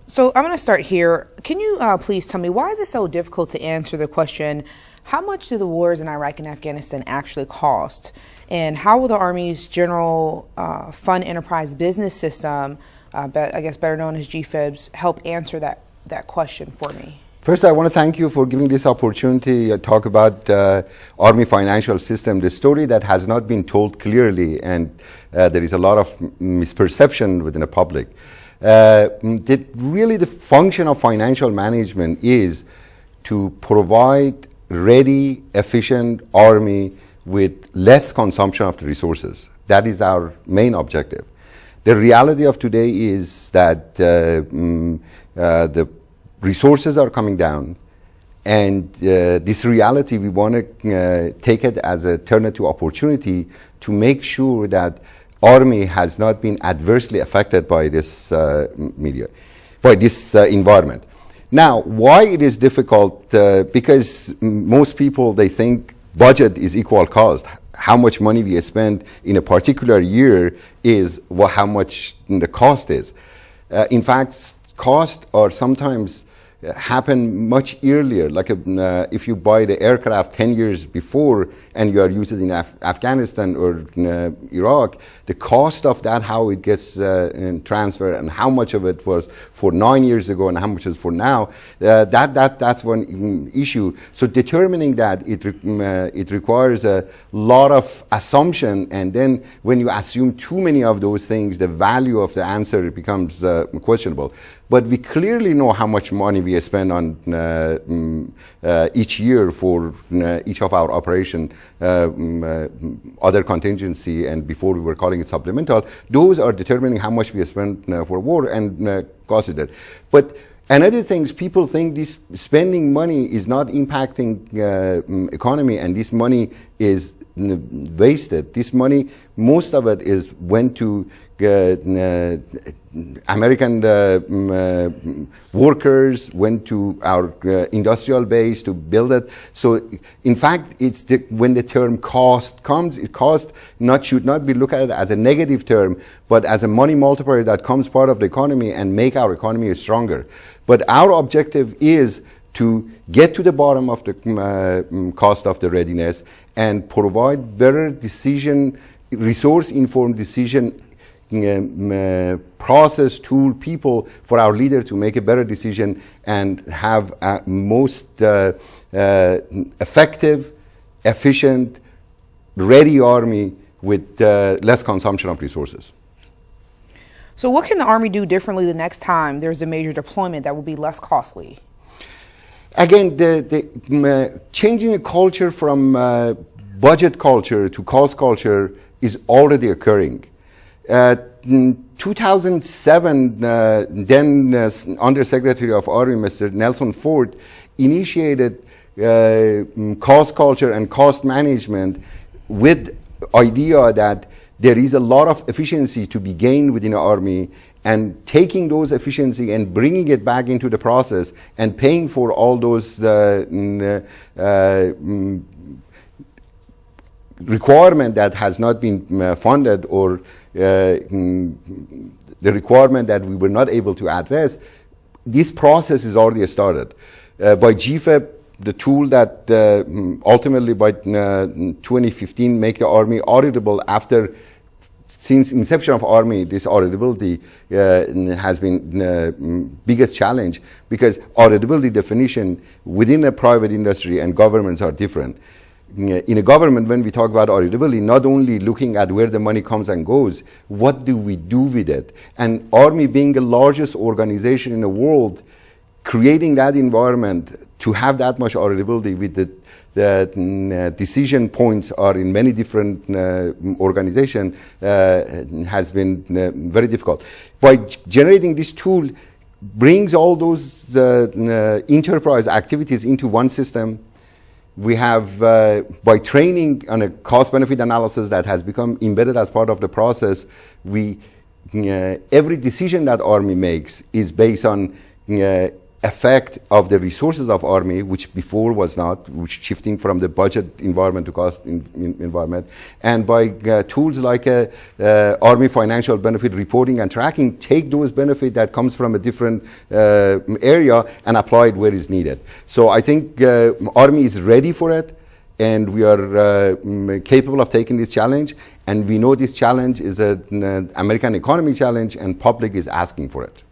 So I'm going to start here. Can you please tell me, why is it so difficult to answer the question, how much do the wars in Iraq and Afghanistan actually cost? And how will the Army's General Fund Enterprise Business System, I guess better known as GFIBS, help answer that question for me? First, I want to thank you for giving this opportunity to talk about Army financial system, the story that has not been told clearly, and there is a lot of misperception within the public. Really the function of financial management is to provide ready, efficient army with less consumption of the resources. That is our main objective. The reality of today is that the resources are coming down, and this reality, we want to take it as a turn to opportunity to make sure that Army has not been adversely affected by this environment. Now, why it is difficult? Because most people, they think budget is equal cost. How much money we spend in a particular year is how much the cost is. In fact, costs are sometimes happen much earlier. Like if you buy the aircraft 10 years before and you are using it in Afghanistan or Iraq, the cost of that, how it gets transferred and how much of it was for 9 years ago and how much is for now, that's one issue. So determining that, it requires a lot of assumption, and then when you assume too many of those things, the value of the answer becomes questionable. But we clearly know how much money we spend on each year for each of our operation, other contingency, and before we were calling it supplemental. Those are determining how much we spend for war and cost it. But another thing is, people think this spending money is not impacting economy, and this money is wasted. This money, most of it went to American workers, went to our industrial base to build it. So in fact, when the term cost comes, cost should not be looked at as a negative term, but as a money multiplier that comes part of the economy and make our economy stronger. But our objective is to get to the bottom of the cost of the readiness and provide better decision, resource-informed decision process, tool, people for our leader to make a better decision and have a most effective, efficient, ready army with less consumption of resources. So what can the Army do differently the next time there's a major deployment that will be less costly? Again, the changing a culture from budget culture to cost culture is already occurring. In 2007, then Undersecretary of Army, Mr. Nelson Ford, initiated cost culture and cost management with idea that there is a lot of efficiency to be gained within the Army, and taking those efficiency and bringing it back into the process and paying for all those requirement that has not been funded, or the requirement that we were not able to address. This process is already started. By GFIB, the tool that ultimately by 2015 make the Army auditable since inception of Army, this auditability has been biggest challenge, because auditability definition within a private industry and governments are different. In a government, when we talk about auditability, not only looking at where the money comes and goes, what do we do with it? And Army, being the largest organization in the world, creating that environment to have that much auditability with the decision points are in many different organizations has been very difficult. By generating this tool, brings all those enterprise activities into one system. We have, by training on a cost-benefit analysis that has become embedded as part of the process, every decision that Army makes is based on effect of the resources of Army, which before was not, which shifting from the budget environment to cost environment, and by tools like Army financial benefit reporting and tracking, take those benefit that comes from a different area and apply it where is needed. So I think Army is ready for it, and we are capable of taking this challenge, and we know this challenge is an American economy challenge, and public is asking for it.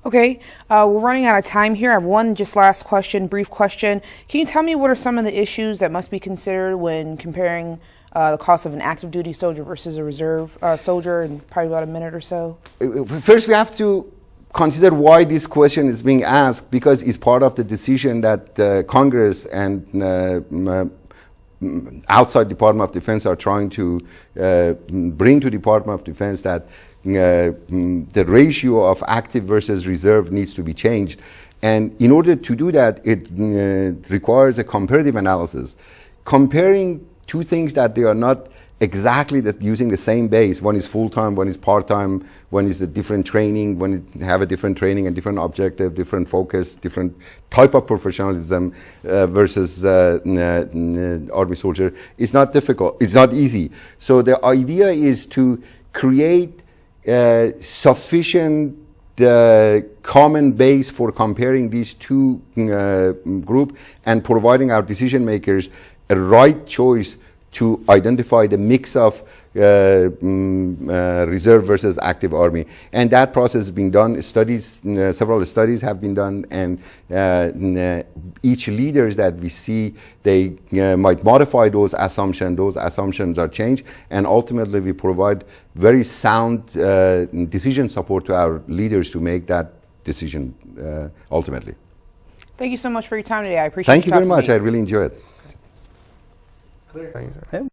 Okay, we're running out of time here. I have one just last question, brief question. Can you tell me what are some of the issues that must be considered when comparing the cost of an active duty soldier versus a reserve soldier in probably about a minute or so? First, we have to consider why this question is being asked, because it's part of the decision that Congress and outside Department of Defense are trying to bring to Department of Defense, that the ratio of active versus reserve needs to be changed. And in order to do that, it requires a comparative analysis. Comparing two things that they are not exactly using the same base. One is full-time, one is part-time, one is a different training, one have a different training and different objective, different focus, different type of professionalism versus Army soldier. It's not difficult, it's not easy. So the idea is to create sufficient common base for comparing these two groups and providing our decision makers a right choice to identify the mix of reserve versus active Army. And that process is being done. Studies, several studies have been done, and each leaders that we see, they might modify those assumptions. Those assumptions are changed, and ultimately we provide very sound decision support to our leaders to make that decision ultimately. Thank you so much for your time today. I appreciate it. Thank you very much. I really enjoy it. Clear.